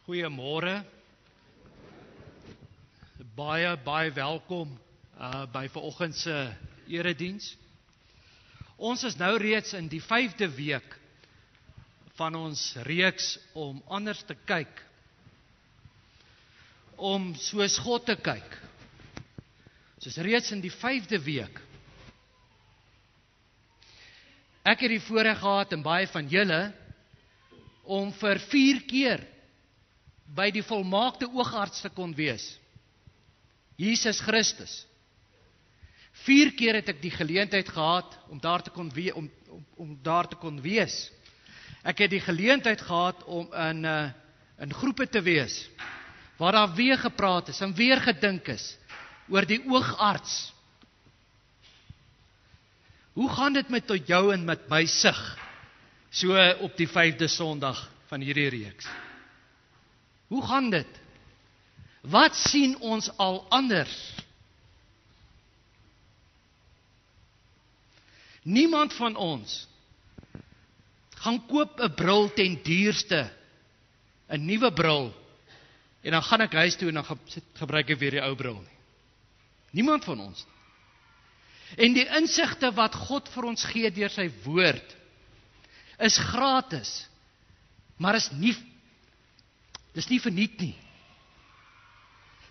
Goeiemôre. Baie welkom by vanoggend se erediens. Ons is nou reeds in die 5de week van ons reeks om anders te kyk. Om soos God te kyk. Ons is reeds in die 5de week. Ek het die voorreg gehad en baie van julle om vir 4 keer by die volmaakte oogarts te kon wees. Jesus Christus. 4 keer het ek die geleentheid gehad om daar te kon wees. Ek het die geleentheid gehad om in groepe te wees, waar daar weer gepraat is en weer gedink is oor die oogarts. Hoe gaan dit met jou en met my sig, so op die 5de Sondag van hierdie reeks? Hoe gaan dit? Wat sien ons al anders? Niemand van ons gaan koop 'n bril ten duurste, 'n nuwe bril, en dan gaan ek huis toe en dan gebruik ek weer die ou bril nie. Niemand van ons. En die insigte wat God vir ons gee deur sy woord, is gratis, maar dis nie verniet nie.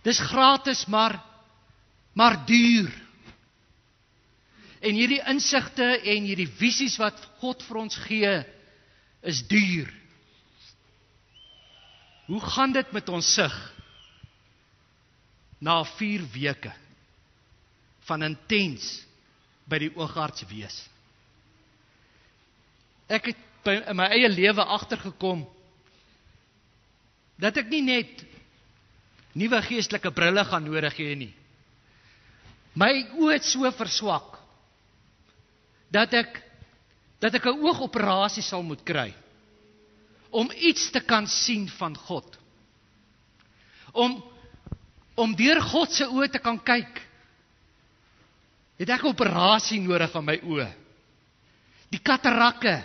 Dis gratis, maar duur. En hierdie insigte en hierdie visies wat God vir ons gee, is duur. Hoe gaan dit met ons sig na 4 weke van intens by die oogarts wees? Ek het in my eie lewe agtergekom dat ek nie net nuwe geestelike brille gaan nodig hê nie. My oë het so verswak dat ek 'n oogoperasie sal moet kry om iets te kan sien van God. Om deur God se oë te kan kyk, het ek 'n operasie nodig van my oë. Die katarakke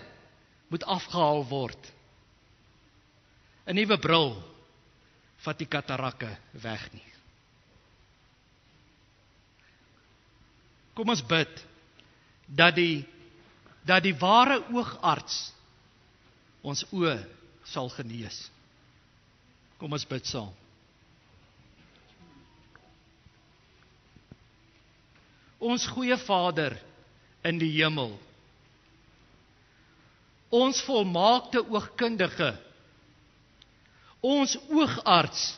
moet afgehaal word. 'n Nuwe bril vat die katarakke weg nie. Kom ons bid dat die ware oogarts ons oë sal genees. Kom ons bid saam. Ons goeie Vader in die hemel, ons volmaakte oogkundige, ons oogarts,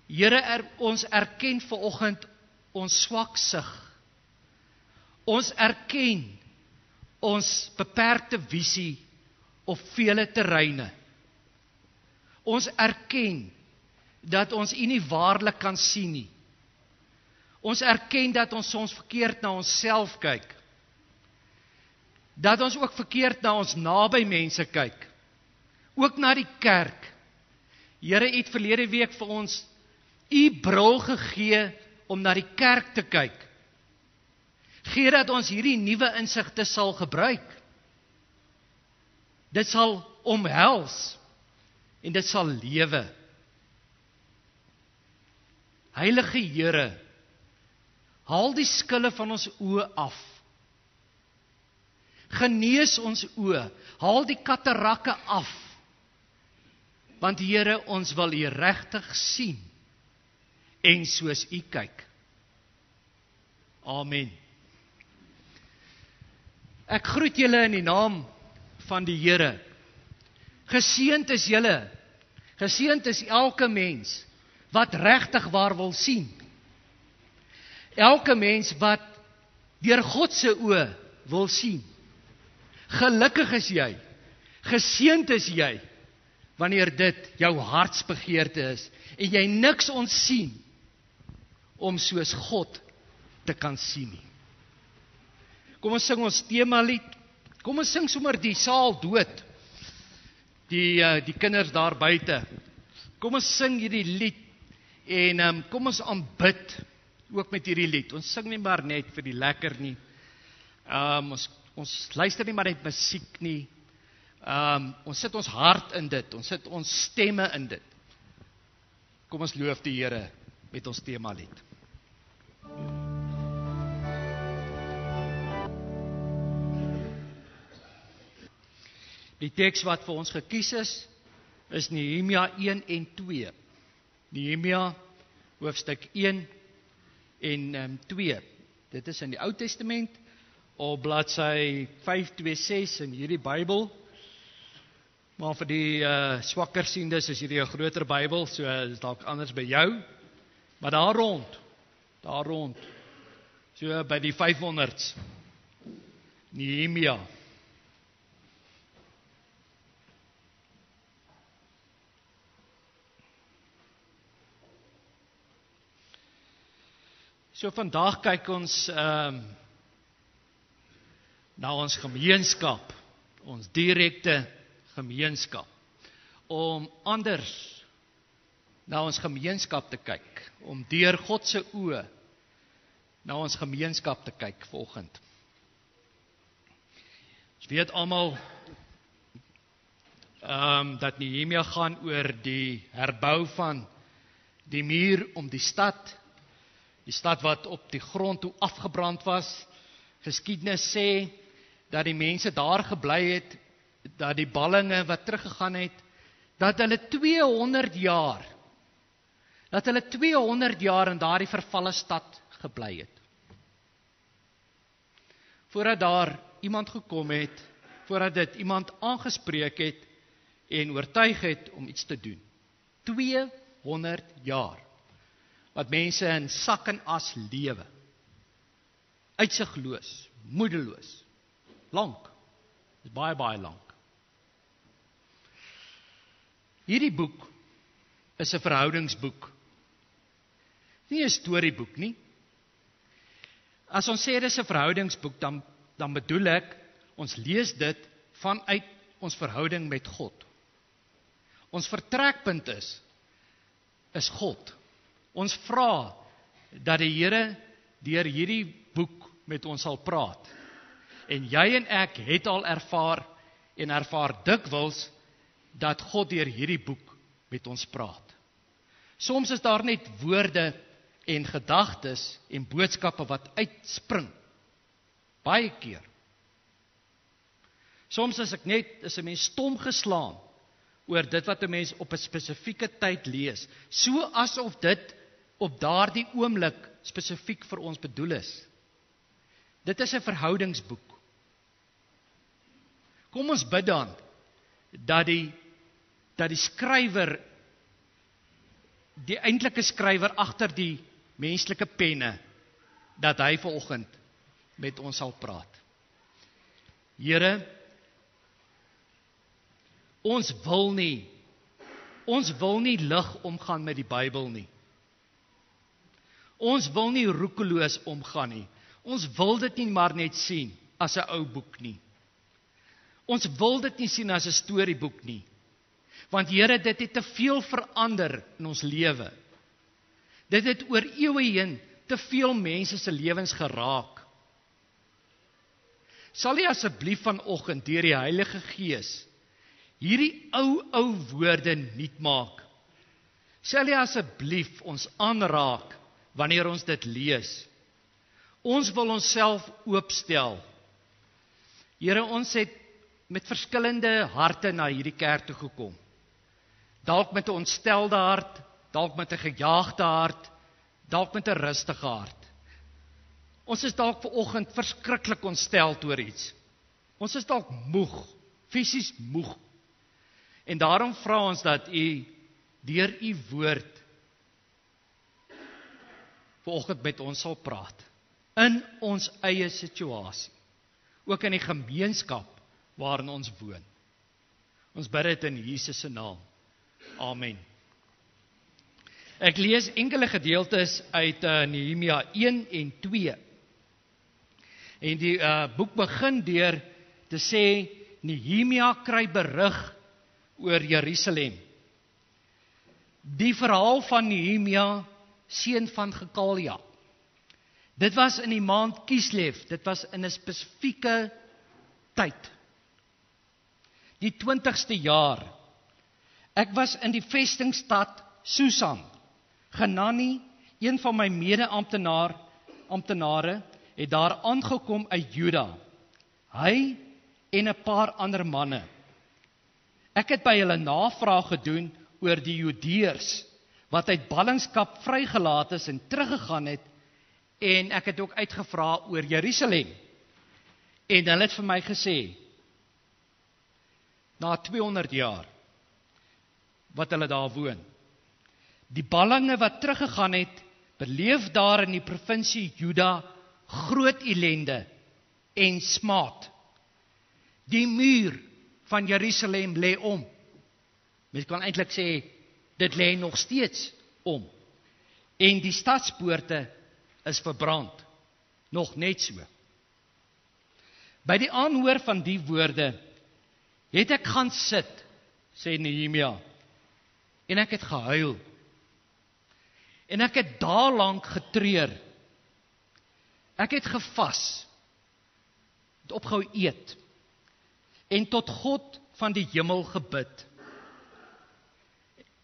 Here, ons erken vanoggend ons swak sig. Ons erken ons beperkte visie op vele terreine. Ons erken dat ons U nie waarlik kan sien nie. Ons erken dat ons soms verkeerd na onsself kyk. Dat ons ook verkeerd na ons naby mense kyk. Ook na die kerk. Here, het verlede week vir ons U bril gegee om na die kerk te kyk. Gee dat ons hierdie nuwe insigte sal gebruik. Dit sal omhels en dit sal lewe. Heilige Here, haal die skille van ons oë af. Genees ons oë, haal die katarakke af. Want Here, ons wil U regtig sien en soos U kyk. Amen. Ek groet julle in die naam van die Here. Geseënd is julle. Geseënd is elke mens wat regtig waar wil sien. Elke mens wat deur God se oë wil sien. Gelukkig is jy. Geseënd is jy wanneer dit jou hartsbegeerte is en jy niks ontsien om soos God te kan sien nie. Kom ons sing ons temalied. Kom ons sing sommer die saal dood. Die kinders daar buite. Kom ons sing hierdie lied en kom ons aanbid ook met hierdie lied. Ons sing nie maar net vir die lekker nie. Ons luister nie maar net musiek nie. Ons sit ons hart in dit, ons sit ons stemme in dit. Kom ons loof die Here met ons tema lied. Die teks wat vir ons gekies is Nehemia 1 en 2. Nehemia hoofstuk 1 en 2. Dit is in die Ou Testament, op bladsy 526 in hierdie Bybel. Maar vir die swakker siendes is hierdie 'n groter Bybel, so is dalk anders by jou. Maar daar rond, so by die 500s. Nehemia. So vandag kyk ons na ons gemeenskap, ons direkte gemeenskap, om anders na ons gemeenskap te kyk, om deur God se oë na ons gemeenskap te kyk vanoggend. Ons weet almal dat Nehemia gaan oor die herbou van die muur om die stad wat op die grond toe afgebrand was. Geskiedenis sê dat die mense daar gebly het, dat die ballinge wat teruggegaan het, dat hulle 200 jaar in daardie vervalle stad gebly het. Voordat daar iemand gekom het, voordat dit iemand aangespreek het en oortuig het om iets te doen. 200 jaar. Wat mense in sak en as lewe. Uitsigloos, moedeloos. Lank. Dis baie, baie lank. Hierdie boek is 'n verhoudingsboek. Nie 'n storieboek nie. As ons sê dis 'n verhoudingsboek, dan bedoel ek, ons lees dit vanuit ons verhouding met God. Ons vertrekpunt is God. Ons vra dat die Here deur hierdie boek met ons sal praat. En jy en ek het al ervaar dikwels dat God deur hierdie boek met ons praat. Soms is daar net woorde en gedagtes en boodskappe wat uitspring. Baie keer. Soms is 'n mens stom geslaan oor dit wat 'n mens op 'n spesifieke tyd lees, so asof dit op daardie oomblik spesifiek vir ons bedoel is. Dit is 'n verhoudingsboek. Kom ons bid dan dat die skrywer, die eintlike skrywer agter die menslike penne, dat hy vanoggend met ons sal praat. Here, ons wil nie lig omgaan met die Bybel nie. Ons wil nie roekeloos omgaan nie. Ons wil dit nie maar net sien as 'n ou boek nie. Ons wil dit nie sien as 'n storieboek nie. Want Here, dit het te veel verander in ons lewe. Dit het oor eeue heen te veel mense se lewens geraak. Sal jy asseblief vanoggend deur die Heilige Gees hierdie ou woorde nuut maak? Sal jy asseblief ons aanraak wanneer ons dit lees? Ons wil onsself oopstel. Here, ons het met verskillende harte na hierdie kerk toe gekom. Dalk met 'n ontstelde hart, dalk met 'n gejaagde hart, dalk met 'n rustige hart. Ons is dalk vanoggend verskriklik ontsteld oor iets. Ons is dalk moeg, fisies moeg. En daarom vra ons dat U deur U woord vanoggend met ons sal praat. In ons eie situasie. Ook in die gemeenskap waarin ons woon. Ons bid dit in Jesus se naam. Amen. Ek lees enkele gedeeltes uit Nehemia 1 en 2. En die boek begin deur te sê, Nehemia kry berig oor Jerusalem. Die verhaal van Nehemia, seun van Gekalja. Dit was in die maand Kislev, dit was in 'n spesifieke tyd. die 20ste jaar. Ek was in die vestingstad Susan. Hanani, een van my mede-amptenare, het daar aangekom uit Juda. Hy en 'n paar ander manne. Ek het by hulle navraag gedoen oor die Judeërs wat uit ballingskap vrygelaat is en teruggegaan het, en ek het ook uitgevra oor Jerusalem. En hulle het vir my gesê, na 200 jaar wat hulle daar woon, die ballinge wat teruggegaan het, beleef daar in die provinsie Juda groot ellende en smaad. Die muur van Jerusalem lê om. Mens kan eintlik sê, dit lê nog steeds om. En die stadspoorte is verbrand, nog net so. By die aanhoor van die woorde, het ek gaan sit, sê Nehemia, en ek het gehuil. En ek het daarlank getreur. Ek het gevas, het opgehou eet, en tot God van die hemel gebid.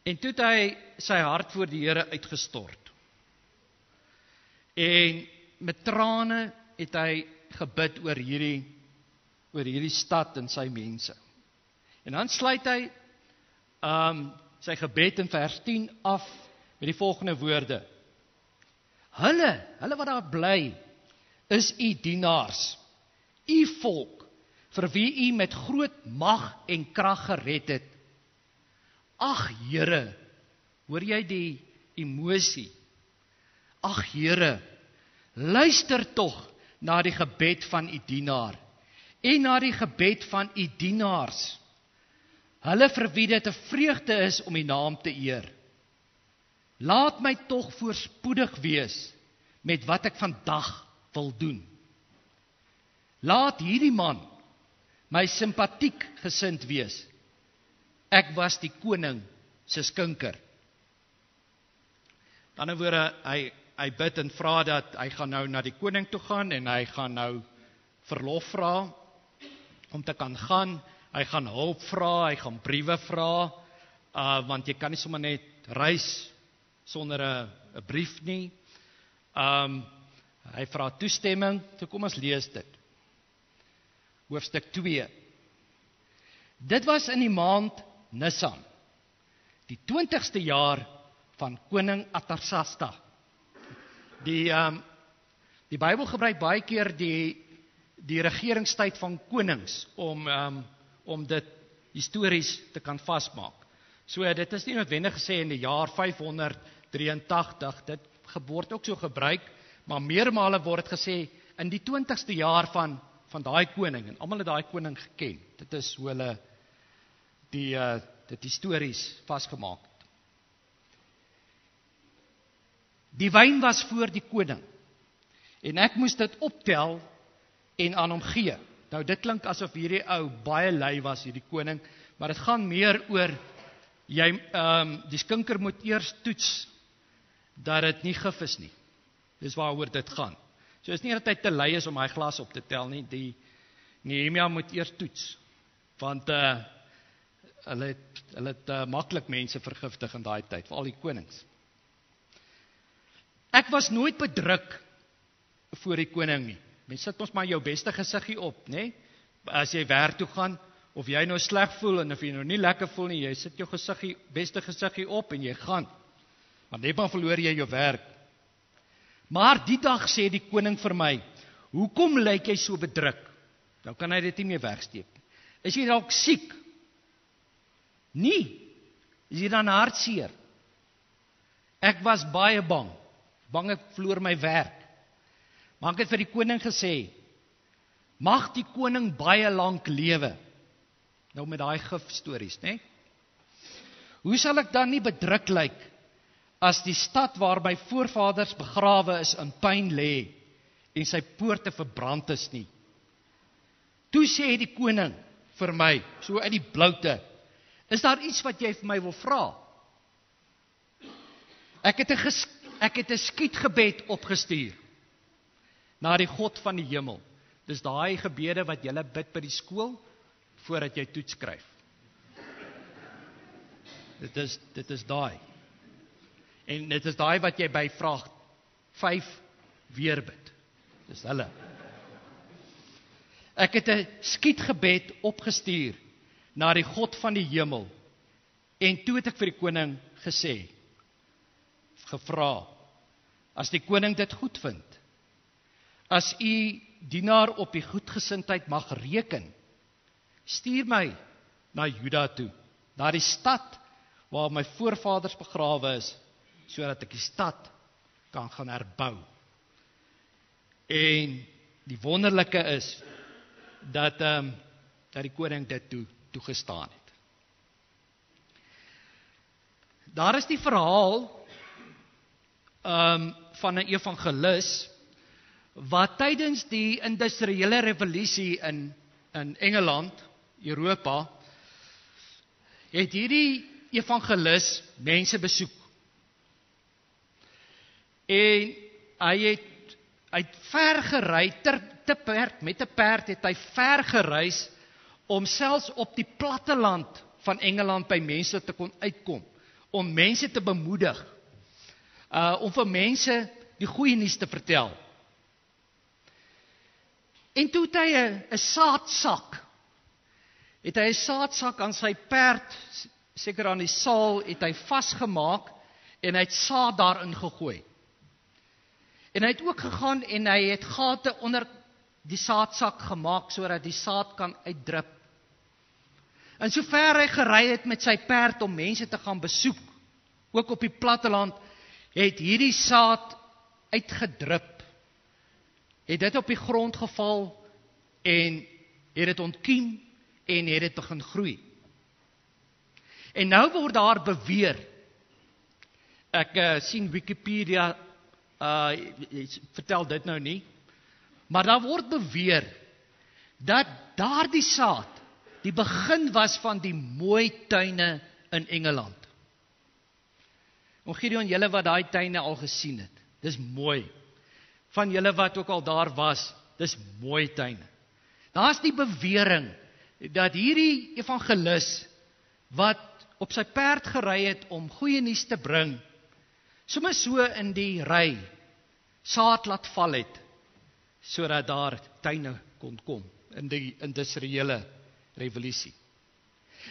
En toe het hy sy hart voor die Here uitgestort. En met trane het hy gebid oor hierdie stad en sy mense. En dan sluit hy sy gebed in vers 10 af met die volgende woorde. Hulle wat daar bly, is u dienaars, u volk, vir wie u met groot mag en krag gered het. Ag Here, hoor jy die emosie? Ag Here, luister tog na die gebed van u dienaar en na die gebed van u dienaars. Hulle vir wie dit 'n vreugde is om u naam te eer. Laat my tog voorspoedig wees met wat ek vandag wil doen. Laat hierdie man my simpatiek gesind wees. Ek was die koning se skinker. Aan die ander woorde, hy bid en vra dat hy gaan nou na die koning toe gaan en hy gaan nou verlof vra om te kan gaan. Hy gaan hulp vra, hy gaan briewe vra, want jy kan nie sommer net reis sonder 'n brief nie. Hy vra toestemming. So kom ons lees dit. Hoofstuk 2. Dit was in die maand Nisan, die 20ste jaar van koning Artasasta. Die Bybel gebruik baie keer die regeringstyd van konings om dit histories te kan vasmaak. So dit is nie noodwendig gesê in die jaar 583, dit word ook so gebruik, maar meermale word dit gesê in die 20ste jaar van daai koning, en almal het daai koning geken. Dit is hoe hulle dit histories vasgemaak het. Die wyn was voor die koning, en ek moes dit optel en aan hom gee. Nou dit klink asof hierdie ou baie lui was, hierdie koning, maar dit gaan meer oor, die skinker moet eers toets, dat dit nie gif is nie. Dis waaroor dit gaan. So is nie dat hy te lui is om hy glas op te tel nie, die Nehemia moet eers toets, want hulle het maklik mense vergiftig in daai tyd, veral die konings. Ek was nooit bedruk voor die koning nie. Mens sit ons maar jou beste gesiggie op, né? As jy werk toe gaan, of jy nou sleg voel en of jy nou nie lekker voel nie, jy sit jou beste gesiggie op en jy gaan. Want net maar verloor jy jou werk. Maar die dag sê die koning vir my, hoekom lyk jy so bedruk? Nou kan hy dit nie meer wegsteek nie. Is jy dalk siek? Nee. Is jy dan hartseer? Ek was baie bang ek verloor my werk. Maar ek het vir die koning gesê, mag die koning baie lank lewe. Nou met daai gif stories, né? Hoe sal ek dan nie bedruk lyk as die stad waar my voorvaders begrawe is in puin lê en sy poorte verbrand is nie? Toe sê die koning vir my, so uit die bloute, is daar iets wat jy vir my wil vra? Ek het 'n skietgebed opgestuur na die God van die hemel. Dis daai gebede wat jy bid by die skool voordat jy toets skryf. Dit is daai. En dit is daai wat jy by vraag 5 weer bid. Dis hulle. Ek het 'n skietgebed opgestuur na die God van die hemel. En toe het ek vir die koning gevra, as die koning dit goed vind, as u dienaar op die goedgesindheid mag reken, stuur my na Juda toe, na die stad waar my voorvaders begrawe is, sodat ek die stad kan gaan herbou. En die wonderlike is, dat die koning dit toegestaan het. Daar is die verhaal van 'n evangelis wat tydens die industriële revolusie in Engeland, Europa, het hierdie evangelis mense besoek. En hy het ver gery, met 'n perd het hy ver gereis om selfs op die platteland van Engeland by mense te kon uitkom, om mense te bemoedig, om vir mense die goeie nuus te vertel. En toe het hy 'n saadsak, aan sy perd, seker aan die saal, het hy vasgemaak en hy het saad daarin gegooi. En hy het ook gegaan en hy het gate onder die saadsak gemaak sodat die saad kan uitdrup. En sover hy gery het met sy perd om mense te gaan besoek, ook op die platteland, het hierdie saad uitgedrup. Het dit op die grond geval en het dit ontkiem en het dit begin groei. En nou word daar beweer, ek sien Wikipedia vertel dit nou nie, maar daar word beweer dat daardie saad die begin was van die mooi tuine in Engeland. En Gideon, julle wat daai tuine al gesien het, dis mooi. Van julle wat ook al daar was, dis mooi tuine. Daar's die bewering dat hierdie evangelis wat op sy perd gery het om goeie nuus te bring, sommer so in die ry saad laat val het, sodat daar tuine kon kom in die industriële revolusie.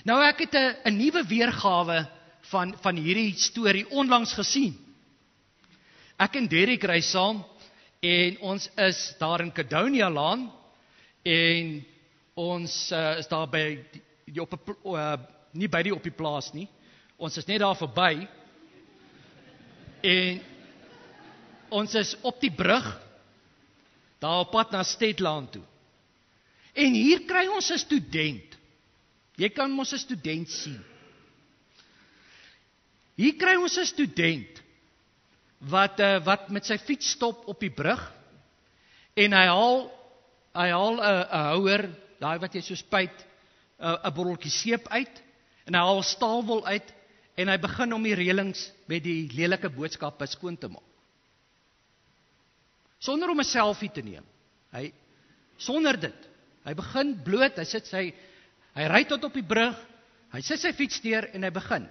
Nou ek het 'n nuwe weergawe van hierdie storie onlangs gesien. Ek en Derek ry saam en ons is daar in Cadonia Laan en ons is daar by nie by die op die plaas nie. Ons is net daar verby. En ons is op die brug daar op pad na Stedland toe. En hier kry ons 'n student. Jy kan mos 'n student sien. Hier kry ons 'n student wat met sy fiets stop op die brug en hy haal 'n houer, daai wat jy so spuit, 'n botteltjie seep uit en hy haal staalwol uit en hy begin om die reëlings met die lelike boodskappe skoon te maak. Sonder om 'n selfie te neem. Sonder dit. Hy begin bloot, hy ry tot op die brug, hy sit sy fiets neer en hy begin.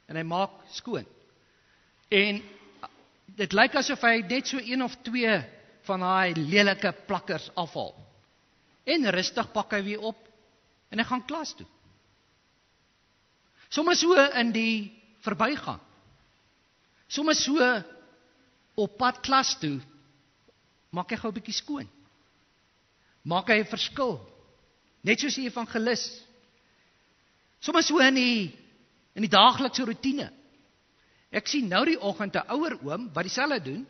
En hy maak skoon. En dit lyk asof hy net so 1 of 2 van daai lelike plakkers afhaal. En rustig pak hy weer op en hy gaan klas toe. Sommige so in die verbygaan. Sommige so op pad klas toe, maak hy gou 'n bietjie skoon. Maak hy 'n verskil. Net soos die evangelis. Sommige so in die daaglikse roetine. Ek sien nou die oggend 'n ouer oom wat dieselfde doen.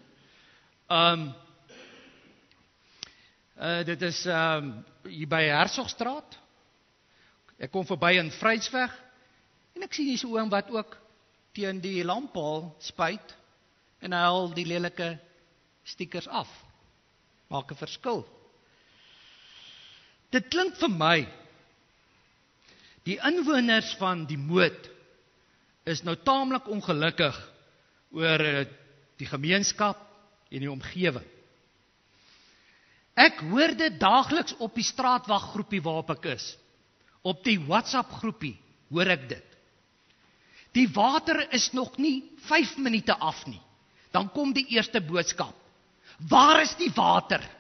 Dit is hier by Hertsgstraat. Ek kom verby in Vryheidsweg en ek sien hier so 'n oom wat ook teen die lamppaal spuit en hy haal die lelike stickers af. Maak 'n verskil. Dit klink vir my, die inwoners van die Moot is nou taamlik ongelukkig oor die gemeenskap en die omgewing. Ek hoor dit daagliks op die straatwaggroepie waarop ek is. Op die WhatsApp groepie hoor ek dit. Die water is nog nie 5 minute af nie. Dan kom die eerste boodskap. Waar is die water?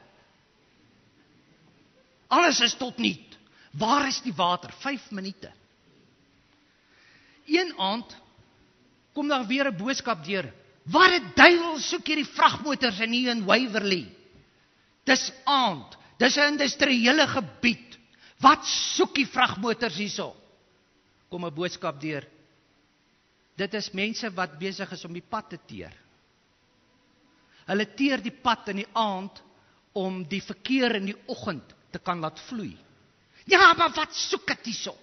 Alles is tot niet. Waar is die water? 5 minute. Een aand kom daar weer 'n boodskap deur. Waar die duiwel soek hierdie vragmotors in hier in Waverley? Dis aand. Dis 'n industriële gebied. Wat soek die vragmotors hierso? Kom 'n boodskap deur. Dit is mense wat besig is om die pad te teer. Hulle teer die pad in die aand om die verkeer in die oggend te kan laat vloei. Ja, maar wat soek dit hierso?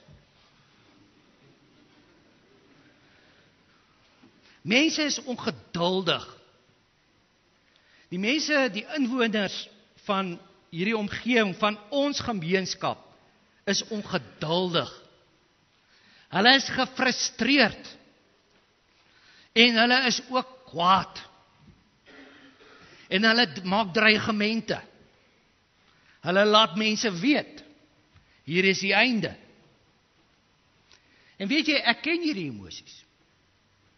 Mense is ongeduldig. Die mense, die inwoners van hierdie omgewing, van ons gemeenskap, is ongeduldig. Hulle is gefrustreerd. En hulle is ook kwaad. En hulle maak dreigemente. Hulle laat mense weet, hier is die einde. En weet jy, ek ken hierdie emosies.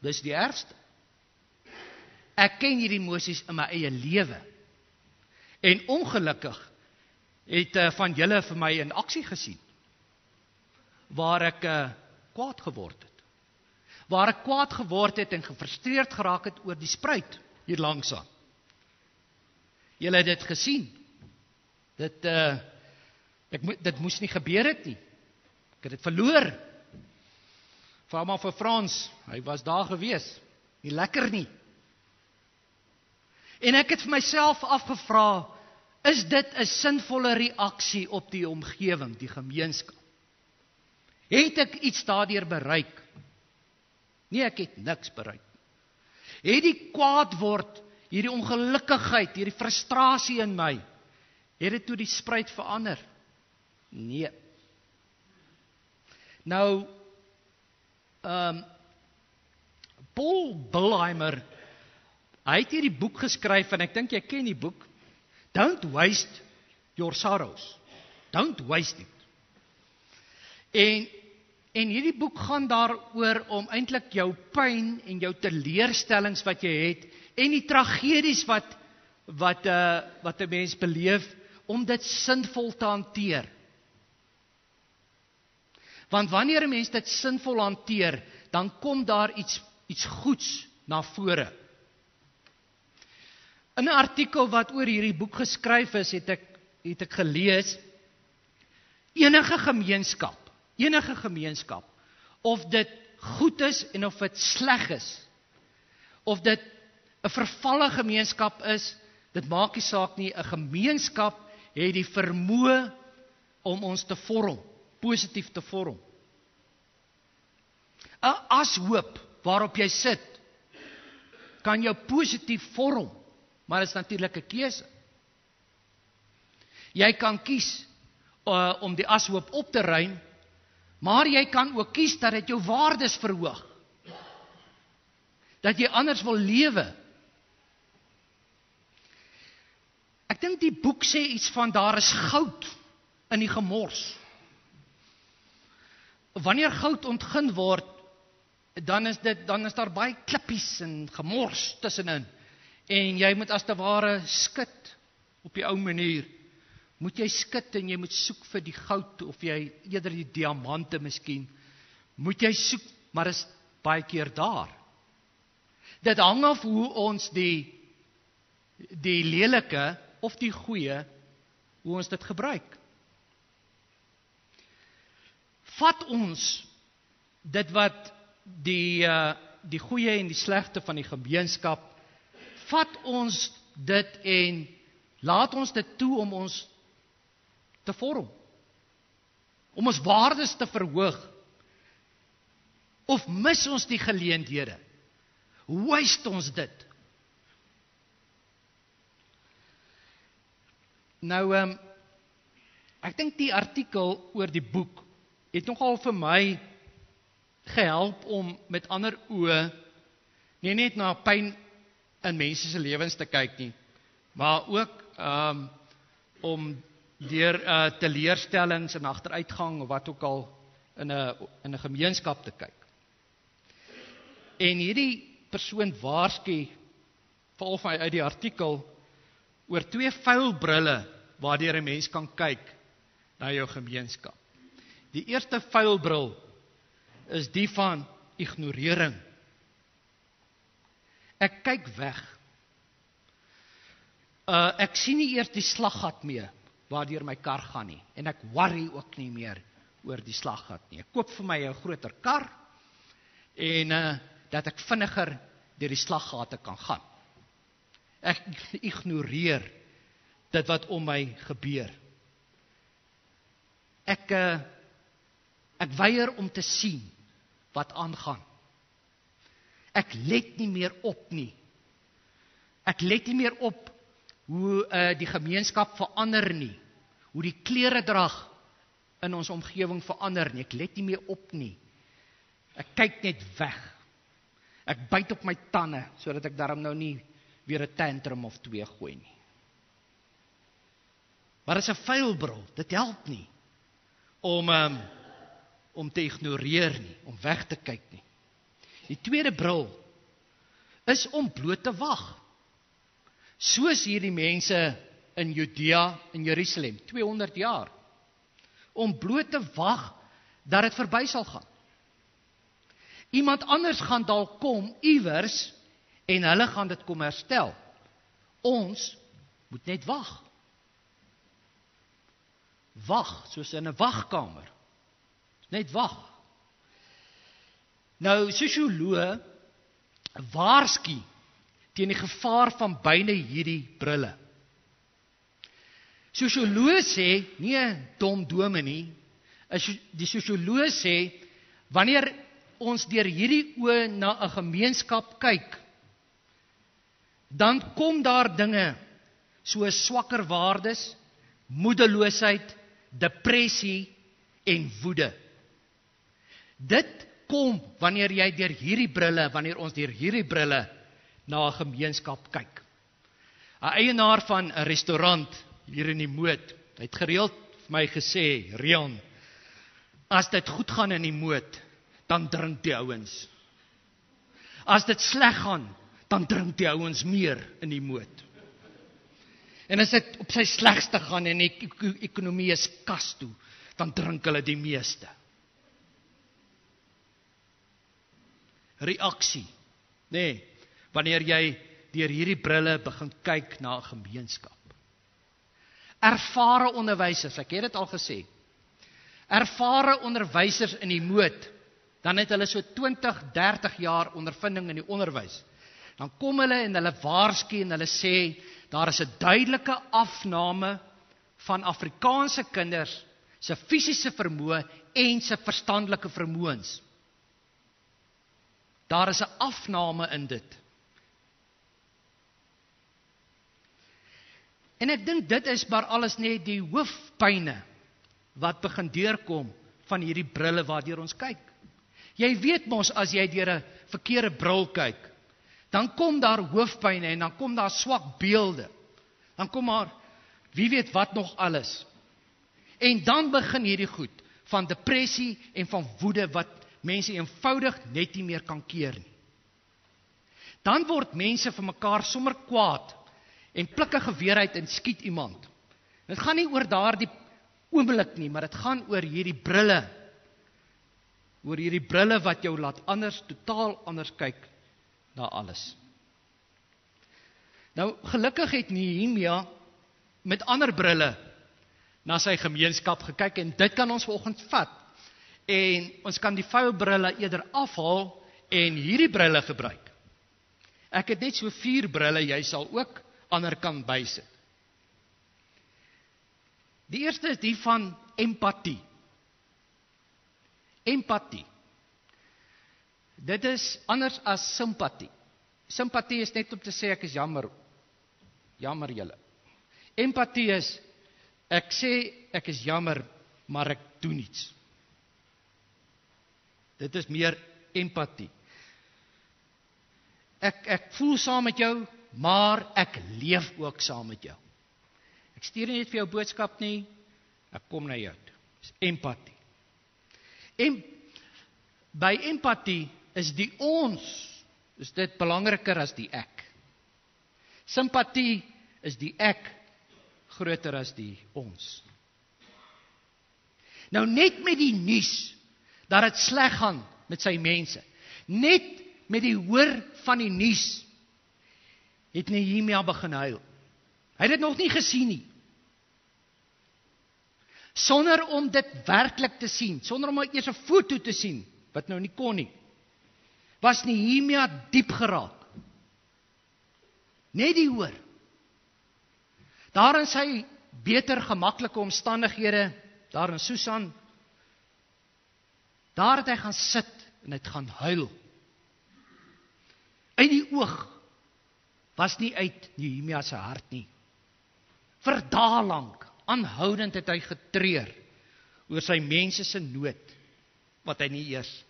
Dis die ergste. Ek ken hierdie emosies in my eie lewe. En ongelukkig het van julle vir my in aksie gesien, waar ek kwaad geword het. Waar ek kwaad geword het en gefrustreerd geraak het oor die spruit hier langsaan. Julle het dit gesien. Dit moes nie gebeur het nie. Ek het dit verloor. Vra maar vir Frans, hy was daar gewees. Nie lekker nie. En ek het vir myself afgevra, is dit 'n sinvolle reaksie op die omgewing, die gemeenskap? Het ek iets daardeur bereik? Nee, ek het niks bereik. Het die kwaad word, hierdie ongelukkigheid, hierdie frustrasie in my, het dit toe die spruit verander? Nee. Nou, Paul Billheimer, hy het hierdie boek geskryf, en ek dink jy ken die boek, Don't Waste Your Sorrows. Don't waste it. En hierdie boek gaan daaroor om eintlik jou pyn en jou teleurstellings wat jy het, en die tragedies wat 'n mens beleef, om dit sinvol te hanteer. Want wanneer 'n mens dit sinvol hanteer, dan kom daar iets goeds na vore. In 'n artikel wat oor hierdie boek geskryf is, het ek gelees, enige gemeenskap, of dit goed is en of dit sleg is, of dit 'n vervalle gemeenskap is, dit maak nie saak nie, 'n gemeenskap het die vermoë om ons te vorm, positief te vorm. 'n Ashoop waarop jy sit, kan jou positief vorm, maar dit is natuurlik 'n keuse. Jy kan kies om die ashoop op te ruim, maar jy kan ook kies dat dit jou waardes verhoog. Dat jy anders wil lewe. Ek dink die boek sê iets van daar is goud in die gemors. Wanneer goud ontgin word, dan is daar baie klippies en gemors tussenin. En jy moet as te ware skit op die ou manier. Moet jy skit en jy moet soek vir die goud, of jy eerder die diamante miskien. Moet jy soek, maar is baie keer daar. Dit hang af hoe ons die lelike of die goeie, hoe ons dit gebruik. Vat ons dit wat die goeie en die slegte van die gemeenskap, vat ons dit en laat ons dit toe om ons te vorm, om ons waardes te verhoog, of mis ons die geleenthede? Waste ons dit? Nou, ek dink die artikel oor die boek het nogal vir my gehelp om met ander oë, nie net na pyn in mense se lewens te kyk nie, maar ook om deur teleurstellings en agteruitgang of wat ook al in 'n gemeenskap te kyk. En hierdie persoon waarsku val vir my uit die artikel oor 2 vuilbrille waardeur 'n mens kan kyk na jou gemeenskap. Die eerste vuilbril is die van ignorering. Ek kyk weg. Ek sien nie eers die slaggat meer waardeur my kar gaan nie en ek worry ook nie meer oor die slaggat nie. Ek koop vir my 'n groter kar en dat ek vinniger deur die slaggate kan gaan. Ek ignoreer dit wat om my gebeur. Ek weier om te sien wat aangaan. Ek let nie meer op nie. Ek let nie meer op hoe die gemeenskap verander nie. Hoe die kleredrag in ons omgewing verander nie. Ek let nie meer op nie. Ek kyk net weg. Ek byt op my tande sodat ek daarom nou nie weer 'n tantrum of 2 gooi nie. Maar dit is 'n vuilbril. Dit help nie om te ignoreer nie, om weg te kyk nie. Die tweede bril is om bloot te wag. Soos hierdie mense in Judea en Jerusalem 200 jaar. Om bloot te wag dat dit verby sal gaan. Iemand anders gaan dalk kom iewers en hulle gaan dit kom herstel. Ons moet net wag. Wag, soos in 'n wagkamer. Net wag. Nou, sosioloë waarsku teen die gevaar van beide hierdie brille. Sosioloë sê, nie dom dome nie, die sosioloë sê, wanneer ons deur hierdie oë na 'n gemeenskap kyk, dan kom daar dinge soos swakker waardes, moedeloosheid, depressie en woede. Dit kom wanneer ons deur hierdie brille na 'n gemeenskap kyk. 'n Eienaar van 'n restaurant hier in die Moot, hy het gereeld vir my gesê, Rian, as dit goed gaan in die Moot, dan drink die ouens. As dit sleg gaan, dan drink die ouens meer in die Moot. En as dit op sy slegste gaan en die ekonomie is kas toe, dan drink hulle die meeste. Reaksie, nee, wanneer jy deur hierdie brille begin kyk na 'n gemeenskap. Ervare onderwysers, ek het dit al gesê, ervare onderwysers in die Moot, dan het hulle so 20, 30 jaar ondervinding in die onderwys. Dan kom hulle en hulle waarsku en hulle sê, daar is 'n duidelike afname van Afrikaanse kinders se fisiese vermoë en se verstandelike vermoëns. Daar is 'n afname in dit. En ek dink dit is maar alles net die hoofpyne wat begin deurkom van hierdie brille waardeur ons kyk. Jy weet mos as jy deur 'n verkeerde bril kyk, dan kom daar hoofpyne en dan kom daar swak beelde. Dan kom maar wie weet wat nog alles. En dan begin hierdie goed van depressie en van woede wat mense eenvoudig net nie meer kan keer nie. Dan word mense vir mekaar sommer kwaad en pluk 'n geweer uit en skiet iemand. Dit gaan nie oor daardie oomblik nie, maar dit gaan oor hierdie brille. Oor hierdie brille wat jou laat totaal anders kyk na alles. Nou, gelukkig het Nehemia met ander brille na sy gemeenskap gekyk en dit kan ons vanoggend vat. En ons kan die vuilbrille eerder afhaal en hierdie brille gebruik. Ek het net so 4 brille, jy sal ook ander kan bysit. Die eerste is die van empatie. Empatie. Dit is anders as simpatie. Simpatie is net om te sê ek is jammer julle. Empatie is ek sê ek is jammer, maar ek doen niets. Dit is meer empatie. Ek voel saam met jou, maar ek leef ook saam met jou. Ek stuur nie net vir jou boodskap nie, ek kom na jou toe. Dis empatie. By empatie is die ons, is dit belangriker as die ek. Simpatie is die ek groter as die ons. Nou net met die nuus dat dit sleg gaan met sy mense, net met die hoor van die nuus, het Nehemia begin huil. Hy het dit nog nie gesien nie. Sonder om dit werklik te sien, sonder om eers 'n foto te sien, wat nou nie kon nie, was Nehemia diep geraak. Net die hoor. Daar in sy beter gemaklike omstandighede, daar in Susan, daar het hy gaan sit en het gaan huil. Uit die oog was nie uit Nehemia se hart nie. Vir dae lank, aanhoudend het hy getreur oor sy mense se nood, wat hy nie eers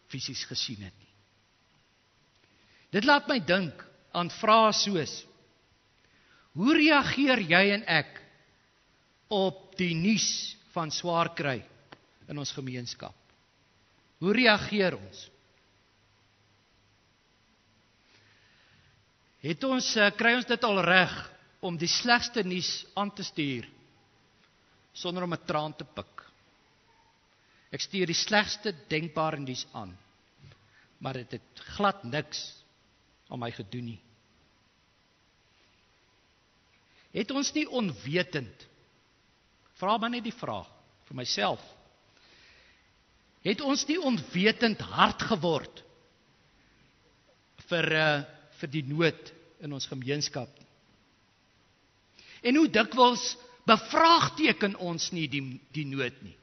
fisies gesien het nie. Dit laat my dink aan vrae soos: hoe reageer jy en ek op die nuus van swaar kry in ons gemeenskap? Hoe reageer ons? Kry ons dit al reg om die slegste nuus aan te stuur sonder om 'n traan te pik? Ek stuur die slegste denkbare nuus aan, maar dit het glad niks aan my gedoen nie. Het ons nie onwetend, vra maar net die vraag vir myself, het ons nie onwetend hard geword vir die nood in ons gemeenskap nie? En hoe dikwels bevraagteken ons nie die nood nie?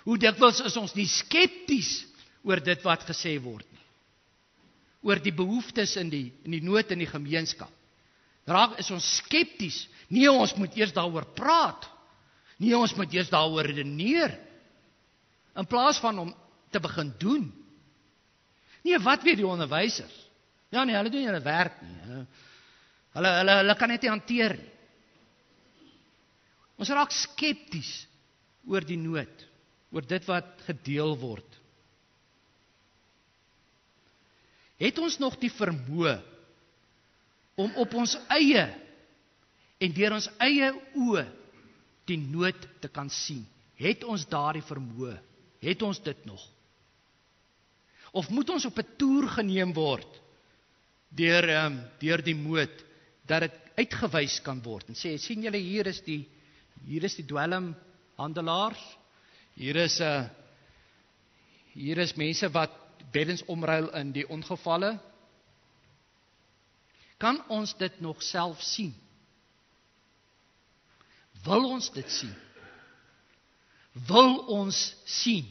Hoe dikwels is ons nie skepties oor dit wat gesê word nie? Oor die behoeftes in die nood in die gemeenskap. Is ons skepties? Nee, ons moet eers daaroor praat. Nee, ons moet eers daaroor redeneer. In plaas van om te begin doen. Nee, wat weet die onderwysers? Ja nee, hulle doen hulle werk nie. Hulle kan dit nie hanteer nie. Ons raak skepties oor die nood, oor dit wat gedeel word. Het ons nog die vermoë om op ons eie en deur ons eie oë die nood te kan sien? Het ons daardie vermoë? Het ons dit nog? Of moet ons op 'n toer geneem word deur die moed dat dit uitgewys kan word en sê, sien julle, hier is die dwelmhandelaars, hier is mense wat beddens omruil in die ongevalle. Kan ons dit nog self sien? Wil ons dit sien? Wil ons sien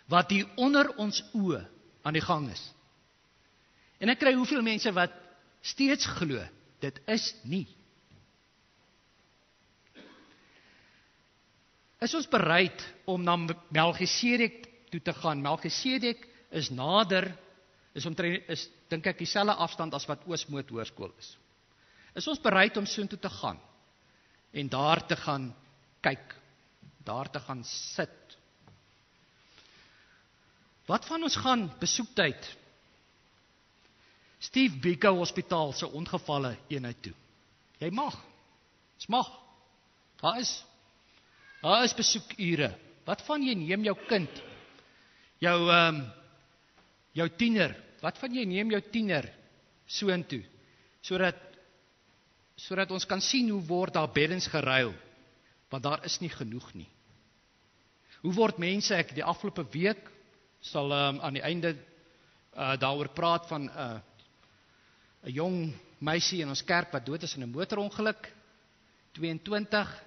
wat hier onder ons oë aan die gang is? En ek kry hoeveel mense wat steeds glo, dit is nie. Is ons bereid om na Melchisedek toe te gaan? Melchisedek is nader, is dink ek dieselfde afstand as wat Oosmoed Hoërskool is. Is ons bereid om soontoe te gaan en daar te gaan kyk, daar te gaan sit? Wat van ons gaan besoektyd Steve Biko Hospitaal se ongevalle eenheid toe? Jy mag. Dit mag. Daar is besoekure. Wat van jy neem jou kind, jou tiener, wat van jy neem jou tiener soontoe, sodat ons kan sien hoe word daar beddens geruil, want daar is nie genoeg nie. Hoe word mense, ek die afgelope week sal aan die einde daaroor praat van 'n jong meisie in ons kerk wat dood is in 'n motorongeluk, 22,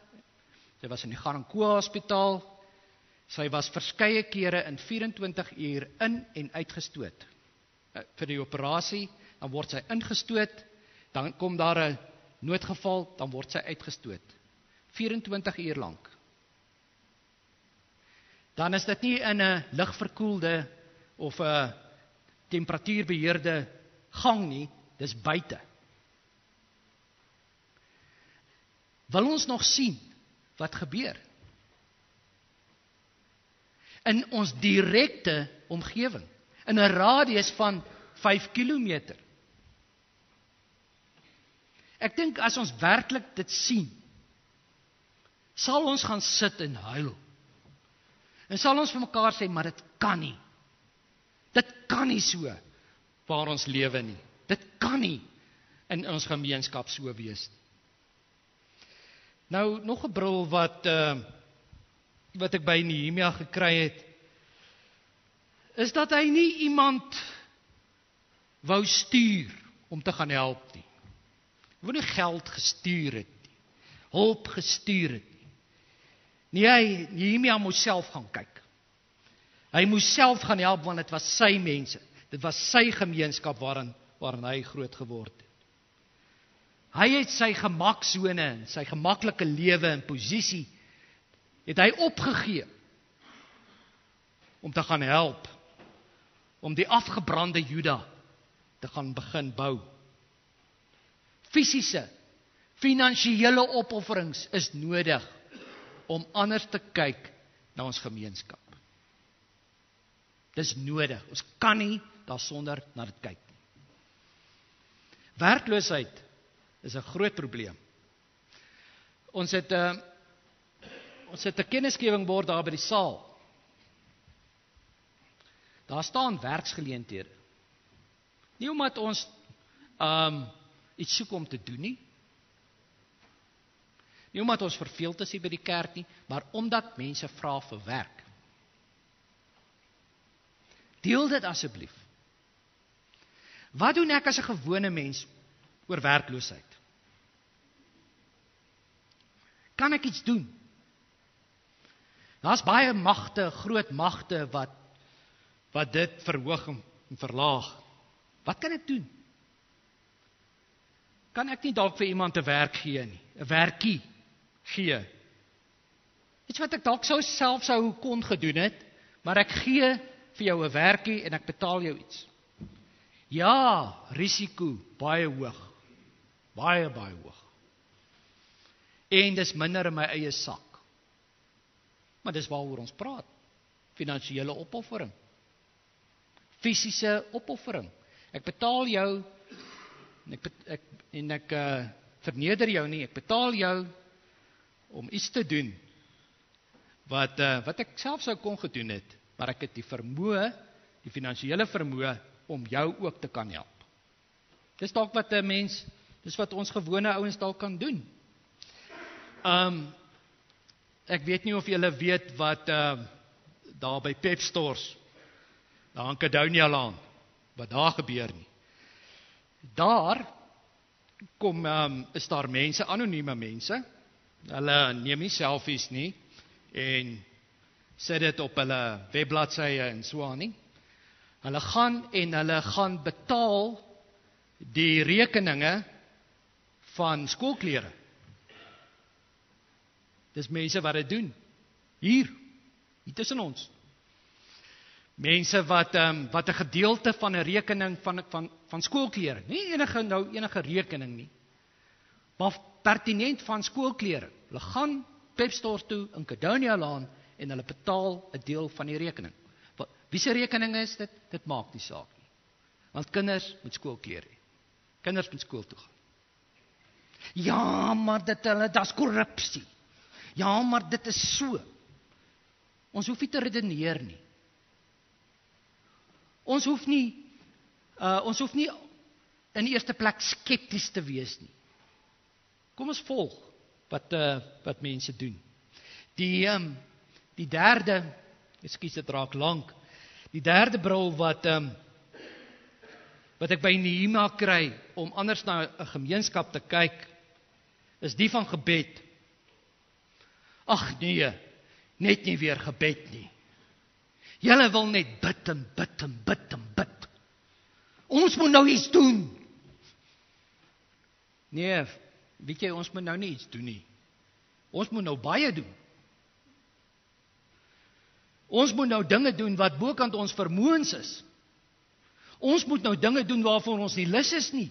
sy was in die Garankuwa Hospitaal, sy was verskeie kere in 24 uur in en uitgestoot vir die operasie, dan word sy ingestoot, dan kom daar 'n noodgeval, dan word sy uitgestoot, 24 uur lank. Dan is dit nie in 'n ligverkoelde of 'n temperatuurbeheerde gang nie, dis buite. wil ons nog sien wat gebeur in ons direkte omgewing, in 'n radius van 5 kilometer. Ek dink as ons werklik dit sien, sal ons gaan sit en huil. En sal ons vir mekaar sê, maar dit kan nie. Dit kan nie so waar ons lewe nie. Dit kan nie in ons gemeenskap so wees nie. Nou, nog 'n bril wat ek by Nehemia gekry het, is dat hy nie iemand wou stuur om te gaan help nie. Hy wou nie geld gestuur het nie, hulp gestuur het nie. Nee, Nehemia moes self gaan kyk. Hy moes self gaan help, want dit was sy mense. Dit was sy gemeenskap waarin hy groot geword het. Hy het sy gemaksone en sy gemaklike lewe en posisie het hy opgegee om te gaan help, om die afgebrande Juda te gaan begin bou. Fisiese, finansiële opofferings is nodig om anders te kyk na ons gemeenskap. Dis nodig. Ons kan nie daarsonder na dit kyk nie. Werkloosheid is 'n groot probleem. Ons het 'n kennisgewing bord daar by die saal. Daar staan werksgeleenthede. Nie omdat ons iets soek om te doen nie. Nie omdat ons verveeld is hier by die kerk nie, maar omdat mense vra vir werk. Deel dit asseblief. Wat doen ek as 'n gewone mens oor werkloosheid? Kan ek iets doen? Daar's baie magte, groot magte wat dit verhoog en verlaag. Wat kan ek doen? Kan ek nie dalk vir iemand 'n werk gee nie, 'n werkie gee? Iets wat ek dalk self sou kon gedoen het, maar ek gee vir jou 'n werkie en ek betaal jou iets. Ja, risiko baie hoog. Baie hoog. En dis minder in my eie sak. Maar dis waaroor ons praat. Finansiële opoffering. Fisiese opoffering. Ek betaal jou en ek verneder jou nie. Ek betaal jou om iets te doen wat ek self sou kon gedoen het, maar ek het die vermoë, die finansiële vermoë om jou ook te kan help. Dis dalk wat 'n mens, dis wat ons gewone ouens dalk kan doen. Ek weet nie of julle weet wat daar by Pep Stores, daar in Cadonia Laan, wat daar gebeur nie. Daar is daar mense, anonieme mense, hulle neem nie selfies nie, en sit dit op hulle webbladsye en so aan nie. Hulle gaan betaal die rekeninge van skoolklere. Dis mense wat dit doen. Hier tussen ons. Mense wat 'n gedeelte van 'n rekening van skoolklere, nie enige rekening nie, maar pertinent van skoolklere. Hulle gaan Pep Stores toe in Cadonia Laan en hulle betaal 'n deel van die rekening. Wie se rekening is dit? Dit maak nie saak nie. Want kinders moet skoolklere hê. Kinders moet skool toe gaan. Ja, maar dit's korrupsie. Ja, maar dit is so. Ons hoef nie te redeneer nie. Ons hoef nie in die eerste plek skepties te wees nie. Kom ons volg wat mense doen. Die derde, ekskuus dit raak lank. Die derde bril wat ek by Nehemia kry om anders na 'n gemeenskap te kyk, is die van gebed. Ag nee, net nie weer gebed nie. Julle wil net bid en bid en bid en bid. Ons moet nou iets doen. Nee, weet jy, ons moet nou nie iets doen nie. Ons moet nou baie doen. Ons moet nou dinge doen wat bokant ons vermoëns is. Ons moet nou dinge doen waarvoor ons nie lus is nie.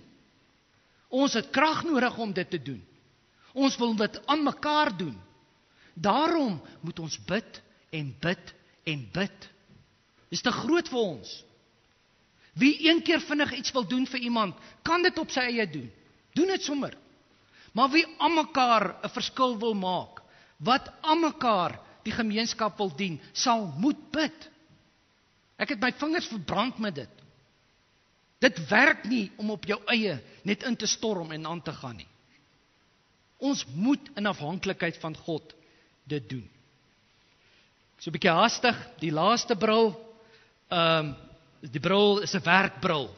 Ons het krag nodig om dit te doen. Ons wil dit aan mekaar doen. Daarom moet ons bid en bid en bid. Dis te groot vir ons. Wie een keer vinnig iets wil doen vir iemand, kan dit op sy eie doen. Doen dit sommer. Maar wie aan mekaar 'n verskil wil maak, wat aan mekaar die gemeenskap wil dien, sal moet bid. Ek het my vingers verbrand met dit. Dit werk nie om op jou eie net in te storm en aan te gaan nie. Ons moet in afhanklikheid van God dit doen. So 'n bietjie haastig, die laaste bril, die bril is 'n werkbril.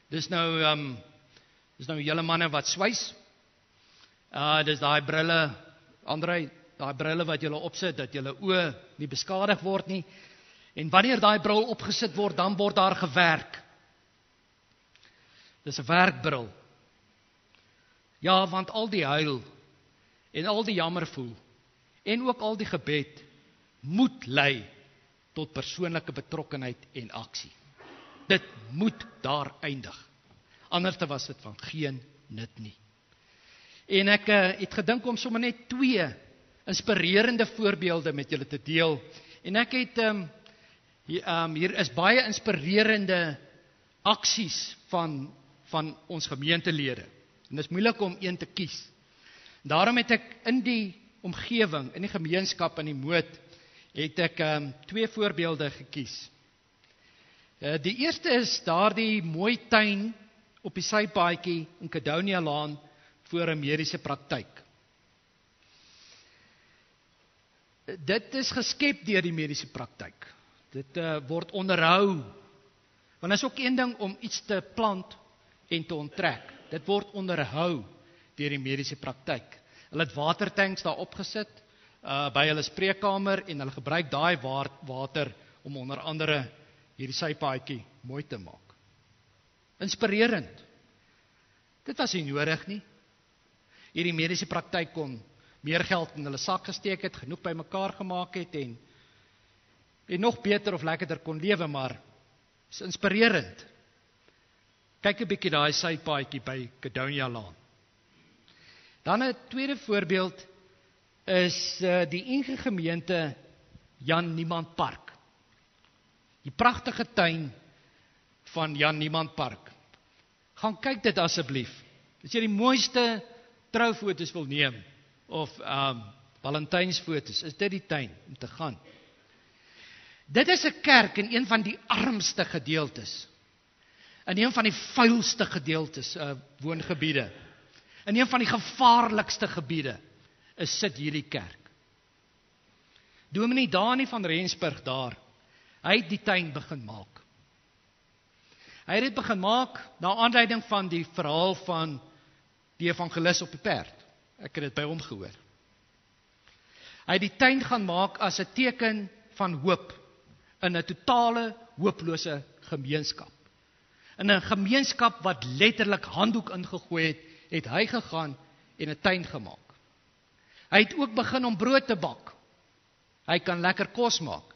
Dis nou julle manne wat swys. Dis daai brille, Andrei, daai brille wat julle opsit, dat julle oë nie beskadig word nie. En wanneer daai bril opgesit word, dan word daar gewerk. Dis 'n werkbril. Ja, want al die huil en al die jammer voel en ook al die gebed moet lei tot persoonlike betrokkenheid en aksie. Dit moet daar eindig. Anders was dit van geen nut nie. En ek het gedink om sommer net 2 inspirerende voorbeelde met julle te deel. En ek het hier is baie inspirerende aksies van ons gemeentelede. En dit is moeilik om een te kies. Daarom het ek in die omgewing, in die gemeenskap in die Moot, het ek 2 voorbeelde gekies. Die eerste is daardie mooi tuin op die sypaadjie in Cadonia Laan voor 'n mediese praktyk. Dit is geskep deur die mediese praktyk. Dit word onderhou. Want is ook een ding om iets te plant en te onttrek. Dit word onderhou deur die mediese praktyk. Hulle het watertanks daar opgesit by hulle spreekkamer en hulle gebruik daai water om onder andere hierdie sypaadjie mooi te maak. Inspirerend. Dit was nie nodig nie. Hierdie mediese praktyk kon meer geld in hulle sak gesteek het, genoeg bymekaar gemaak het en nog beter of lekkerder kon lewe, maar is inspirerend. Kyk 'n bietjie daai sypaadjie by Cadonia Laan. Dan 'n tweede voorbeeld is die NG Gemeente Jan Niemand Park. Die pragtige tuin van Jan Niemand Park. Gaan kyk dit asseblief. As jy die mooiste troufoto's wil neem of Valentynsfoto's, is dit die tuin om te gaan. Dit is 'n kerk in een van die armste gedeeltes. In een van die vuilste gedeeltes, woongebiede. In een van die gevaarlikste gebiede sit hierdie kerk. Dominee Dani van Rensburg daar, hy het die tuin begin maak. Hy het dit begin maak na aanleiding van die verhaal van die evangelis op die perd. Ek het dit by hom gehoor. Hy het die tuin gaan maak as 'n teken van hoop in 'n totale hooplose gemeenskap. In 'n gemeenskap wat letterlik handdoek ingegooi het, het hy gegaan en 'n tuin gemaak. Hy het ook begin om brood te bak. Hy kan lekker kos maak.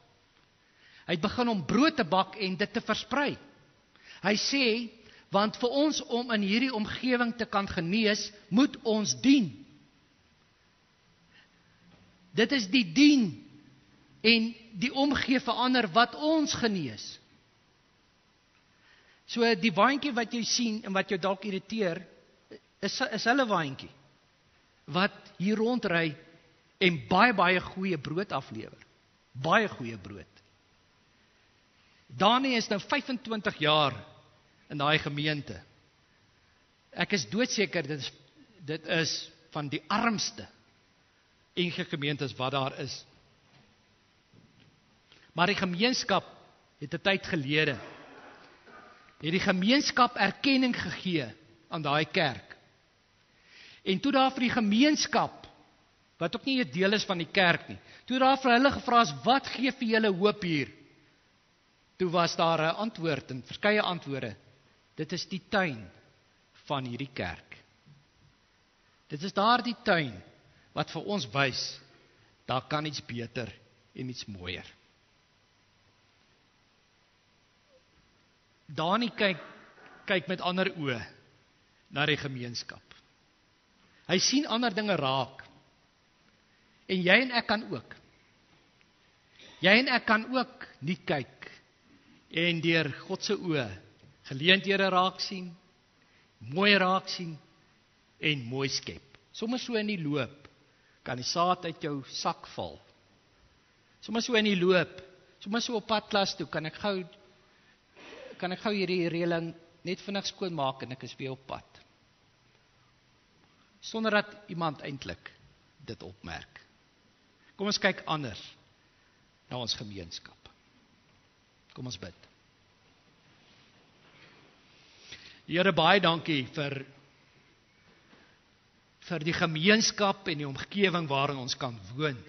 Hy het begin om brood te bak en dit te versprei. Hy sê, want vir ons om in hierdie omgewing te kan genees, moet ons dien. Dit is die dien en die omgee vir ander wat ons genees. So die waantjie wat jy sien en wat jou dalk irriteer, is hulle waantjie wat hier rondry en baie goeie brood aflewer. Baie goeie brood. Dani is nou 25 jaar in daai gemeente. Ek is doodseker dit is van die armste NG gemeentes wat daar is. Maar die gemeenskap het 'n tyd gelede die gemeenskap erkenning gegee aan daai kerk. En toe daar vir die gemeenskap, wat ook nie 'n deel is van die kerk nie, toe daar vir hulle gevra is, wat gee vir julle hoop hier? Toe was daar 'n antwoord en verskeie antwoorde. Dit is die tuin van hierdie kerk. Dit is daardie tuin wat vir ons wys, daar kan iets beter en iets mooier. Dani kyk met ander oë na die gemeenskap. Hy sien ander dinge raak. En jy en ek kan ook. Jy en ek kan ook nie kyk en deur God se oë geleenthede raak sien, mooi raak sien en mooi skep. Sommige so in die loop kan die saad uit jou sak val. Sommige so in die loop, sommige so op pad klas toe, kan ek gou hierdie reëling net vinnig skoon maak en ek is weer op pad. Sonder dat iemand eintlik dit opmerk. Kom ons kyk anders na ons gemeenskap. Kom ons bid. Here, baie dankie vir die gemeenskap en die omgewing waarin ons kan woon.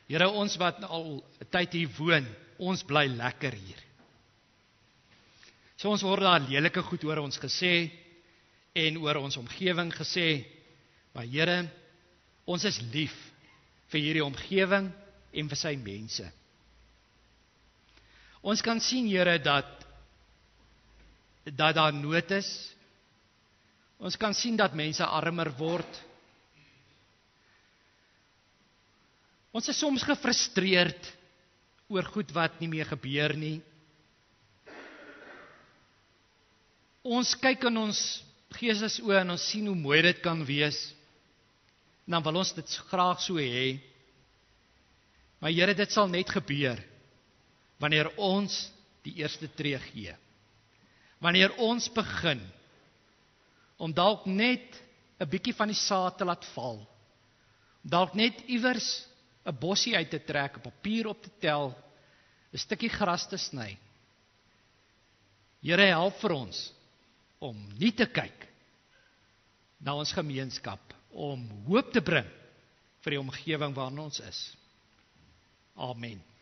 Here, ons wat al 'n tyd hier woon, ons bly lekker hier. So ons word daar lelike goed oor ons gesê en oor ons omgewing gesê, maar Here, ons is lief vir hierdie omgewing en vir sy mense. Ons kan sien, Here, dat daar nood is. Ons kan sien dat mense armer word. Ons is soms gefrustreerd oor goed wat nie meer gebeur nie. Ons kyk in ons geestesoë en ons sien hoe mooi dit kan wees. En dan wil ons dit graag so hê. Maar Here, dit sal net gebeur wanneer ons die eerste tree gee. Wanneer ons begin om dalk net 'n bietjie van die saad te laat val. Dalk net iewers 'n bossie uit te trek, 'n papier op te tel, 'n stukkie gras te sny. Here, help vir ons om nie te kyk na ons gemeenskap, om hoop te bring vir die omgewing waarin ons is. Amen.